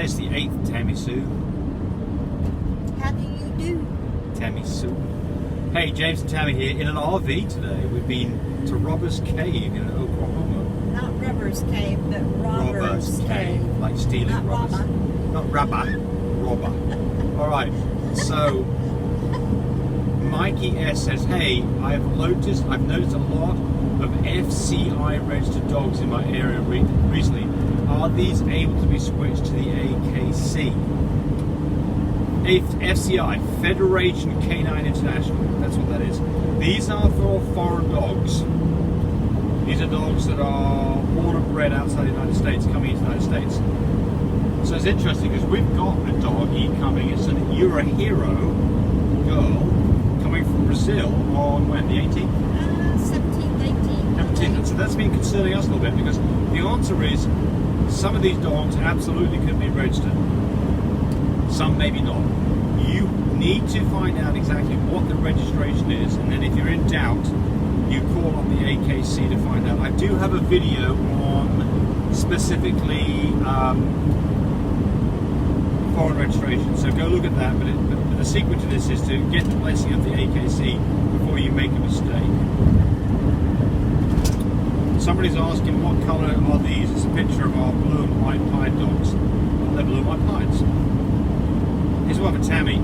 is the 8th Tammy Sue. How do you do? Tammy Sue. Hey, James and Tammy here in an RV today. We've been to Robbers Cave in Oklahoma. Not Rubber's Cave, but Robbers Cave. Like stealing Not robbers. robber. Not rubber. Robber. Alright, so Mikey S says, hey, I've noticed a lot of FCI registered dogs in my area recently. Are these able to be switched to the AKC? FCI, Federation Canine International, that's what that is. These are for foreign dogs. These are dogs that are born and bred outside the United States, coming into the United States. So it's interesting because we've got a doggy coming. It's an You're a Hero girl coming from Brazil on when, the 18th? 17th, 18th. 17th. So that's been concerning us a little bit because the answer is some of these dogs absolutely could be registered. Some maybe not. You need to find out exactly what the registration is, and then if you're in doubt, you call up the AKC to find out. I do have a video on specifically foreign registration, so go look at that. But the secret to this is to get the blessing of the AKC before you make a mistake. Somebody's asking what colour are these? It's a picture of our blue and white pied dogs. Well, they're blue and white pieds. Here's one for Tammy.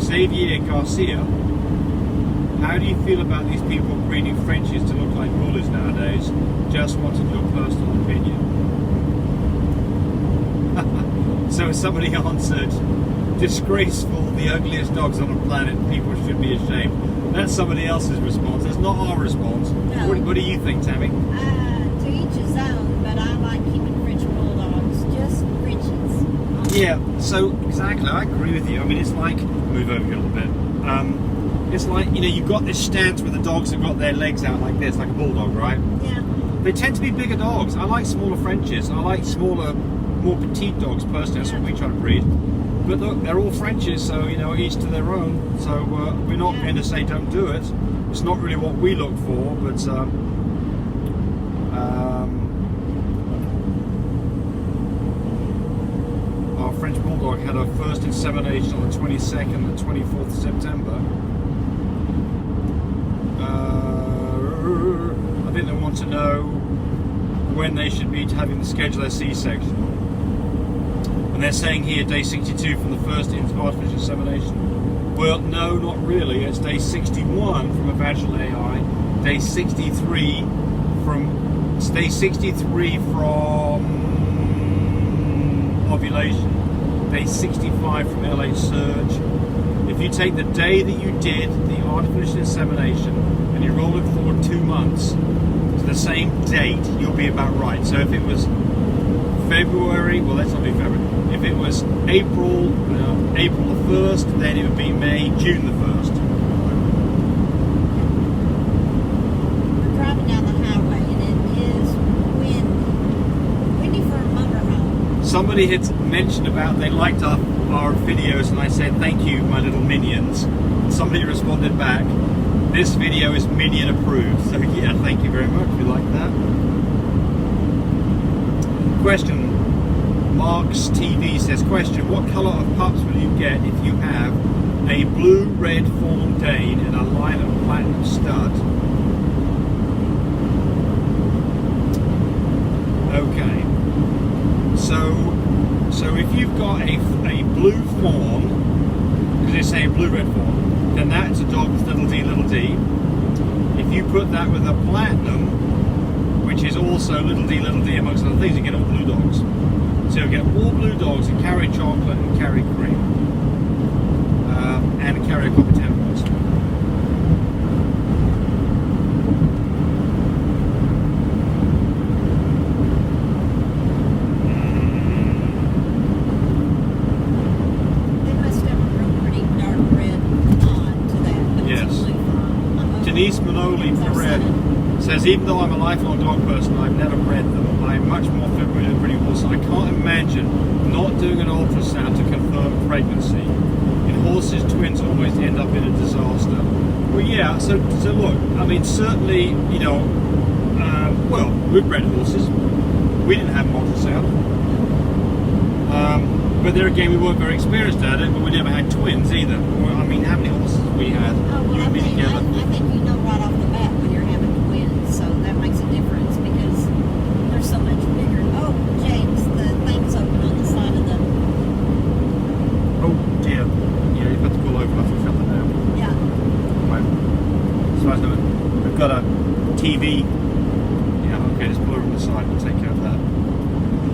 Xavier Garcia. How do you feel about these people breeding Frenchies to look like bullies nowadays? Just wanted your personal opinion. So somebody answered, disgraceful, the ugliest dogs on the planet, people should be ashamed. That's somebody else's response, that's not our response. No. What do you think, Tammy? To each his own, but I like keeping French bulldogs, just Frenchies. Yeah, so exactly, I agree with you. I mean, it's like, move over here a little bit. It's like, you know, you've got this stance where the dogs have got their legs out like this, like a bulldog, right? Yeah. They tend to be bigger dogs. I like smaller Frenchies. I like smaller, more petite dogs personally. That's what we try to breed. But look, they're all Frenchies, so, you know, each to their own. So we're not going to say don't do it. It's not really what we look for, but our French Bulldog had our first insemination on the 22nd and 24th of September. I think they want to know when they should be having to schedule their C-section. And they're saying here day 62 from the first artificial insemination. Well, no, not really. It's day 61 from a vaginal AI, day 63 from ovulation, day 65 from LH surge. If you take the day that you did the artificial insemination and you roll it forward 2 months to the same date, you'll be about right. So if it was February, well, let's not be February. If it was April the 1st, then it would be May, June the 1st. We're driving down the highway and it is windy for a motorhome. Somebody had mentioned about they liked our videos, and I said thank you, my little minions. And somebody responded back, this video is minion approved. So yeah, thank you very much. We like that. Question. Mark's TV says, question, what colour of pups will you get if you have a blue-red fawn Dane and a line of platinum stud? Okay. So if you've got a blue fawn, because they say a blue-red fawn, then that's a dog with little d, little d. If you put that with a platinum, which is also little d amongst other things, you get all blue dogs. So you'll get all blue dogs that carry chocolate and carry cream, and carry a copper tampons. They must have a real pretty dark red on to that. But Yes. it's usually fine. Denise Manoli Perez says, even though I'm a lifelong dog person, I've never bred them. I'm much more familiar with breeding horses. I can't imagine not doing an ultrasound to confirm pregnancy. In horses, twins always end up in a disaster. Well, yeah, so look, I mean, certainly, you know, well, we've bred horses. We didn't have an ultrasound. But there again, we weren't very experienced at it, but we never had twins either. Or, I mean, how many horses we had? Oh, well, You I and me think, together. I think you know right off the bat when you're having twins, so that makes a difference because they're so much bigger. Oh, James, the thing's open on the side of the... Oh dear. Yeah, you've got to pull over. I have to shut that down. Yeah. Right. So I know we've got a TV. Yeah, okay, just pull over on the side. We'll take care of that.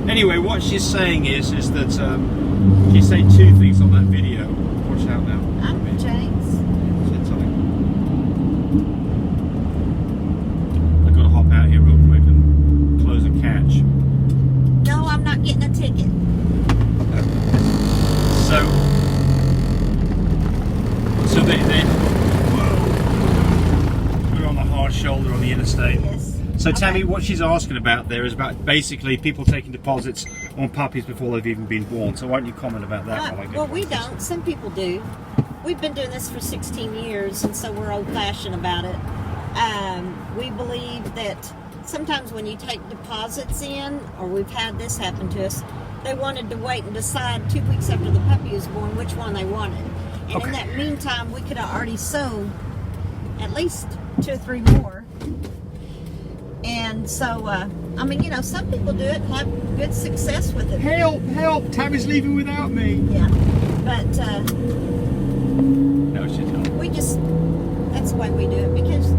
Anyway, what she's saying is that she said two things on that video. Watch out now. I'm James. Said something. I've got to hop out here real quick and close a catch. No, I'm not getting a ticket. So they whoa, we're on the hard shoulder on the interstate. Yes. So Tammy, Okay. what she's asking about there is about basically people taking deposits on puppies before they've even been born. So why don't you comment about that? while I get Well, we on this? don't. Some people do. We've been doing this for 16 years, and so we're old-fashioned about it. We believe that sometimes when you take deposits in, or we've had this happen to us, they wanted to wait and decide 2 weeks after the puppy was born which one they wanted. And Okay. in that meantime, we could have already sold at least 2 or 3 more. And so, I mean, you know, some people do it and have good success with it. Help! Help! Tammy's leaving without me. Yeah. But No, she's not. we just, that's the way we do it, because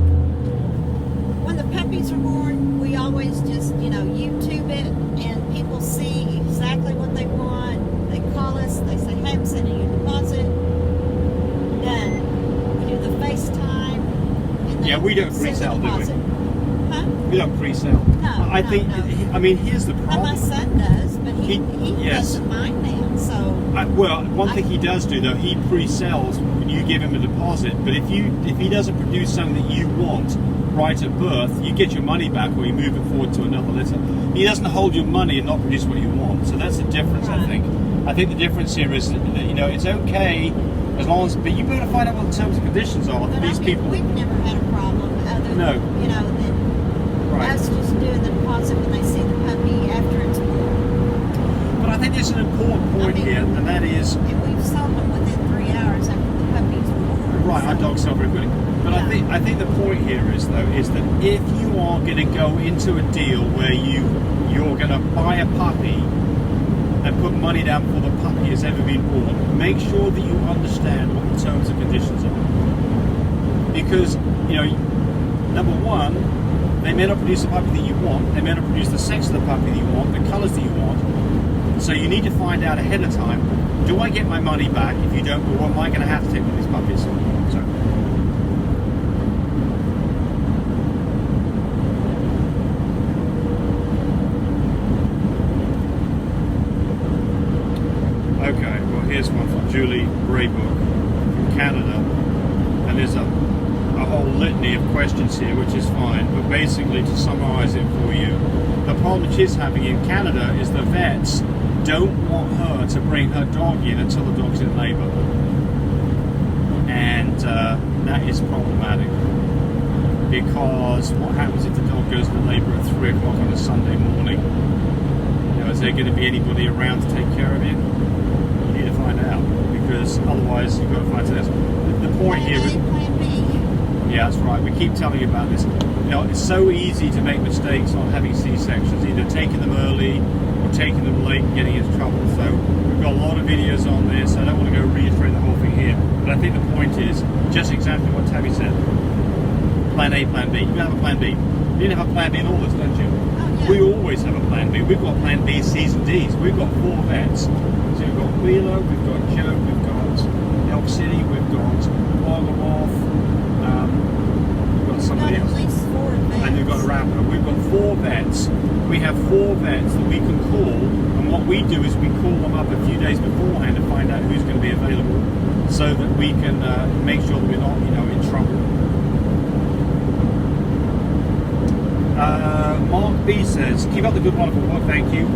when the puppies are born, we always just, you know, YouTube it, and people see exactly what they want. They call us, they say, hey, I'm sending you a deposit. Done. We do the FaceTime. And Yeah, we don't send the pre-sell, do we? deposit. Huh? We don't pre-sell. No, I no, think. no. I mean, here's the Well, problem. my son does, but he Yes. doesn't mind that, so. Well, one thing he does do though, he pre-sells when you give him a deposit. But if he doesn't produce something that you want right at birth, you get your money back or you move it forward to another litter. He doesn't hold your money and not produce what you want. So that's the difference, I Right. think. I think the difference here is that, you know, it's okay as long as, but you better find out what the terms and conditions are. But These I mean, people. we've never had a problem other than, No. you know, that Right. us just doing the deposit when they see the puppy after it's born. But I think there's an important point here, and that is. And we've sold them within 3 hours after the puppies were born. Right, our dogs sell very quickly. But Yeah. I think the point here is though is that if you are going to go into a deal where you're going to buy a puppy and put money down before the puppy has ever been born, make sure that you understand what the terms and conditions are. Because, you know, number one, they may not produce the puppy that you want. They may not produce the sex of the puppy that you want, the colours that you want. So you need to find out ahead of time, do I get my money back if you don't, or am I going to have to take one of these puppies? So. Okay, well here's one from Julie Braybook from Canada, and there's a whole litany of questions here, which is fine, but basically to summarise it for you, the problem she's having in Canada is the vets don't want her to bring her dog in until the dog's in labour, and that is problematic, because what happens if the dog goes into labour at 3 o'clock on a Sunday morning? You know, is there going to be anybody around to take care of you? You need to find out, because otherwise you've got to find out. The point here is, Plan B. yeah, that's right. We keep telling you about this. You know, it's so easy to make mistakes on having C-sections, either taking them early or taking them late and getting into trouble. So we've got a lot of videos on this. I don't want to go reiterate the whole thing here, but I think the point is just exactly what Tabby said. Plan A, Plan B. You have a Plan B. You didn't have a Plan B in all this, don't you? Oh, yeah. We always have a Plan B. We've got Plan B, C's and D's. We've got 4 vets. So we've got Wheeler, we've got Joe, we've got Elk City, we've got Bogomolf, we've got somebody Got else. at least 4 vets. And we've got a rapper. We've got 4 vets. We have 4 vets that we can call, and what we do is we call them up a few days beforehand to find out who's going to be available, so that we can make sure that we're not, you know, in trouble. Mark B says, keep up the good wonderful work, thank you.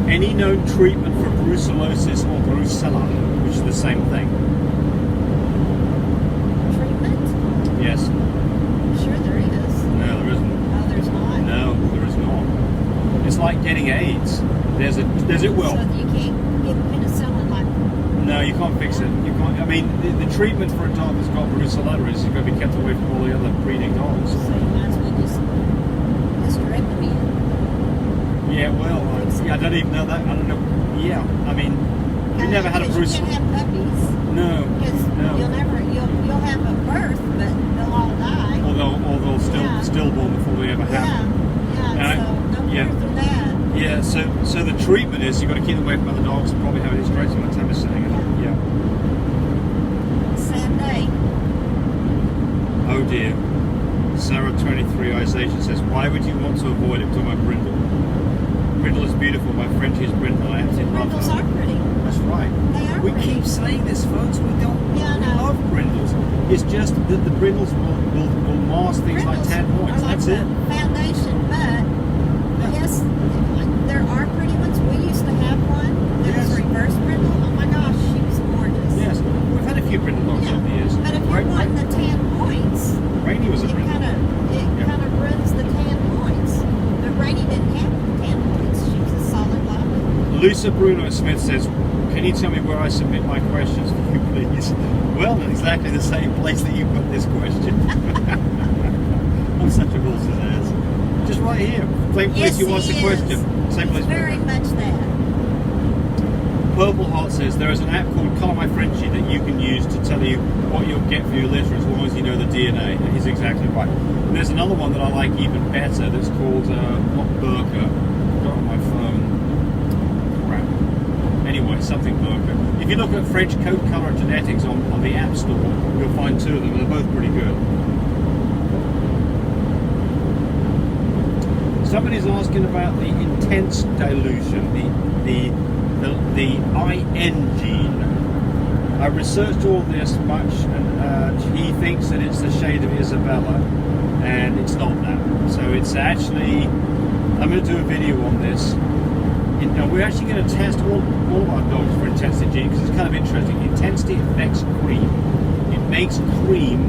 Any known treatment for brucellosis or brucella, which is the same thing? Treatment? Yes. Sure there is. No, there isn't. Oh, there's not. No, there is not. It's like getting AIDS. There's a So well. you can't get penicillin like No, you can't fix it. You can't. I mean, the treatment for a dog that's got brucellosis is you've got to be kept away from all the other breeding dogs. So you might as well just hysterectomy it. Yeah, well, I don't even know that. I don't know. Yeah, I mean, we never had a bruce. You can't have puppies. No. Because No. you'll have a birth, but they'll all die. Or they'll stillborn before they ever happen. Yeah, so no birth or that. Yeah, so the treatment is you've got to keep them away from other dogs and probably have a hysterectomy, like Tim is saying. Yeah. Sad day. Oh dear. Sarah 23 Isation says, why would you want to avoid it? Talking about Brindle. Brindle is beautiful. My friend is Brindle. I absolutely love Brindles her. are pretty. That's right. They are We pretty. keep saying this, folks. We don't Yeah, I know. love Brindles. It's just that the Brindles will mask things like 10 points. Are like That's the it. foundation, but yes, there are pretty ones. We used to have one that was Yes. reverse brindle. Oh my gosh, she was gorgeous. Yes. We've had a few Brindle dogs over the years. But if you want the tan points, Rainey was a it Brindle. kind of runs the tan points. But Rainey didn't have tan points. She was a solid lava. Lucia Bruno Smith says, can you tell me where I submit my questions for you, please? Well, in exactly the same place that you put this question. I'm such a horse's ass. Just right here. Same place you asked the question. Same place. Very much that. Purple Heart says, there is an app called Colour My Frenchie that you can use to tell you what you'll get for your litter as long as you know the DNA. And he's exactly right. And there's another one that I like even better that's called, not Burka. Got it on my phone. Crap. Anyway, something Burka. If you look at French coat colour genetics on the App Store, you'll find two of them. They're both pretty good. Somebody's asking about the intense dilution, the IN gene. I researched all this much, and he thinks that it's the shade of Isabella, and it's not that. So it's actually, I'm going to do a video on this. And we're actually going to test all of our dogs for intensity gene because it's kind of interesting. Intensity affects cream. It makes cream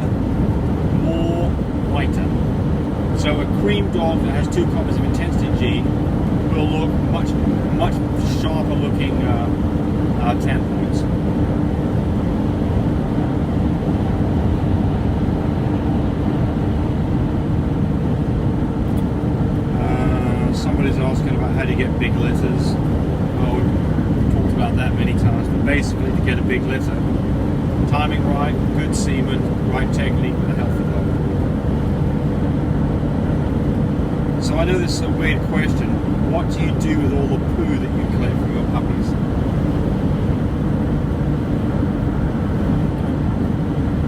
more whiter. So a cream dog that has 2 copies of intensity gene will look much sharper looking 10 points. Somebody's asking about how to get big litters. Well, we've talked about that many times, but basically to get a big litter, timing right, good semen, right technique with a healthy dog. So I know this is a weird question. What do you do with all the poo that you collect from your puppies?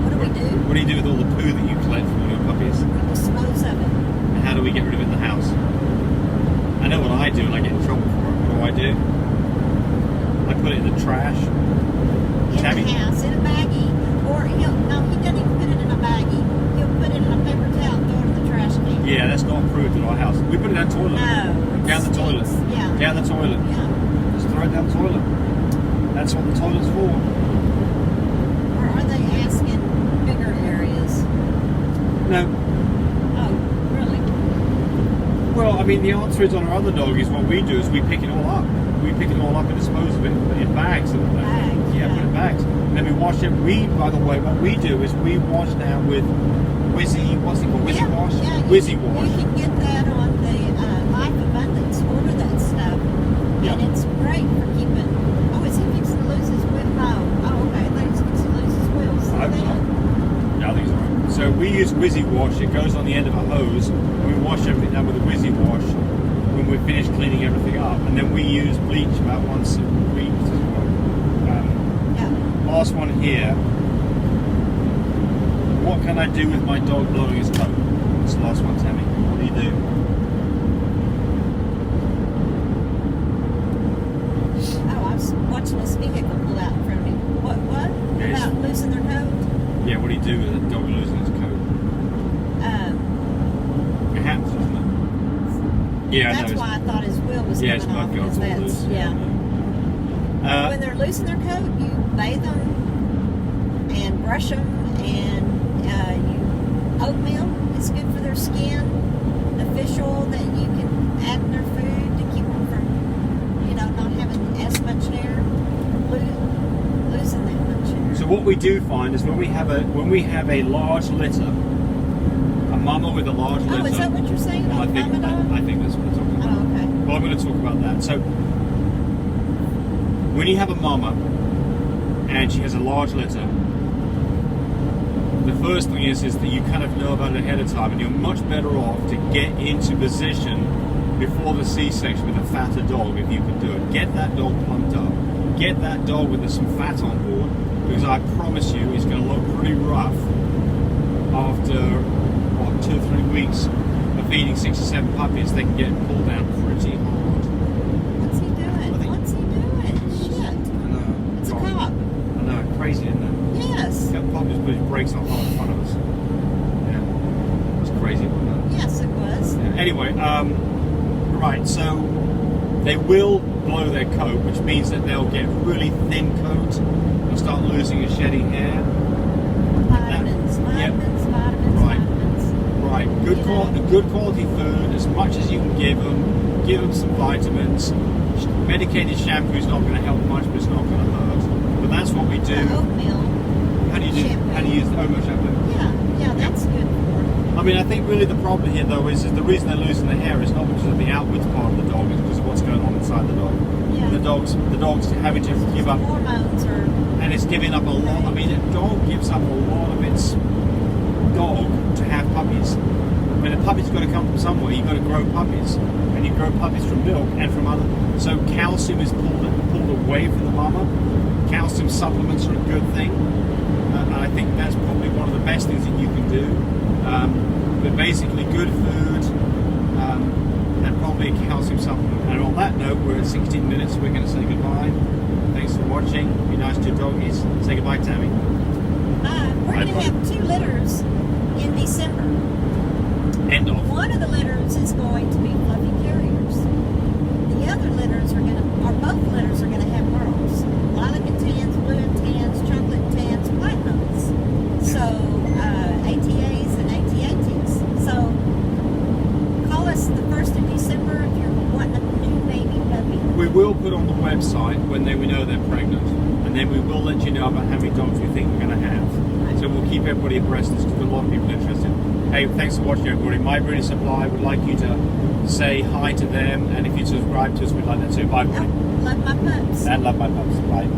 What do we do? What do you do with all the poo that you collect from your puppies? We dispose of it. And how do we get rid of it in the house? I know what I do and I get in trouble for it. What do? I put it in the trash. In the house, in a baggie. Or he doesn't even put it in a baggie. He'll put it in a paper towel and throw it in the trash can. Yeah, that's not approved in our house. We put it down the toilet. No. Down the toilet. Yeah. Down the toilet. Yeah. Just throw it down the toilet. That's what the toilet's for. Or are they asking bigger areas? No. Oh, really? Well, I mean, the answer is on our other dog is what we do is we pick it all up. We pick it all up and dispose of it in bags. Bags, Yeah, put it in bags. And then we wash it. By the way, what we do is we wash now with Wizzy, what's it called? Wizzy Wash? Yeah, Wizzy Wash. You can get that on the Life Abundance. Order that stuff. Yeah. And it's great for keeping... Oh, is he fixing to lose his wheel? Oh, okay. I thought he was fixing to lose his wheels. I hope not. Yeah, I think it's alright. So we use Wizzy Wash. It goes on the end of a hose. And we wash everything down with a Wizzy Wash when we're finished cleaning everything up. And then we use bleach about once a week as well. Yeah. Last one here. What can I do with my dog blowing his coat? It's the last one, Tammy. What do you do? Oh, I was watching this vehicle pull out in front of me. What? Yes. About losing their coat? Yeah, what do you do with a dog losing his coat? It happens, doesn't it? Yeah, I know. That's why I thought his wheel was Yeah, it's coming not off. going Because to that's, lose. yeah. When they're losing their coat, you bathe them and brush them, and you oatmeal is good for their skin. The fish oil that you can add in their food to keep them from, not having as much hair. Losing what we do find is when we have a large litter, a mama with a large litter. Oh, is that what you're saying about mama dog? I think that's what we're talking about. Oh, okay. Well, I'm going to talk about that. So, when you have a mama and she has a large litter, the first thing is that you kind of know about it ahead of time, and you're much better off to get into position before the C-section with a fatter dog if you can do it. Get that dog pumped up. Get that dog with some fat on board, because I promise you it's going to look pretty rough after, what, 2 or 3 weeks of feeding 6 or 7 puppies. They can get pulled down pretty hard. What's he doing? What's he doing? Shit. I know. It's a cop. I know. Crazy, isn't it? Yes. That pup just put his brakes on right in front of us. Yeah. It was crazy, wasn't it? Yes, it was. Yeah. Anyway, right, so they will blow their coat, which means that they'll get really thin coat. They'll start losing and shedding hair. Vitamins. Right. Right. Good quality food, as much as you can give them. Give them some vitamins. Medicated shampoo is not going to help much, but it's not going to hurt. But that's what we do. Oatmeal. How do you use the oatmeal shampoo? Yeah, that's good for it. I mean, I think really the problem here, though, is the reason they're losing the hair is not because of the outwards part of the dog, it's because of what's going on inside the dog. Yeah. The dog's having to give up, Hormones are... and it's giving up a lot. I mean, a dog gives up a lot of its dog to have puppies. I mean, a puppy's got to come from somewhere. You've got to grow puppies, and you grow puppies from milk and from other. So calcium is pulled away from the mama. Calcium supplements are a good thing. And I think that's probably one of the best things that you can do. But basically, good food and probably a calcium supplement. And on that note, we're at 16 minutes. We're going to say goodbye. Thanks for watching. Be nice to your doggies. Say goodbye, Tammy. We're going to have 2 litters in December. End of. One of the litters is going to be fluffy carriers. The other litters both litters are going to have pearls. Lilac and tans, blue and tans, chocolate and tans, platinums. So, ATAs and ATATs. So, call us the 1st of December if you're wanting a new baby puppy. We will put on the website when we know they're pregnant, and then we will let you know about how many dogs we think we're going to have. Right. So we'll keep everybody abreast because a lot of people are interested. Hey, thanks for watching, everybody. My Breeding Supply would like you to say hi to them, and if you subscribe to us, we'd like that too. Bye, everybody. Love my pups. And love my pups. Bye.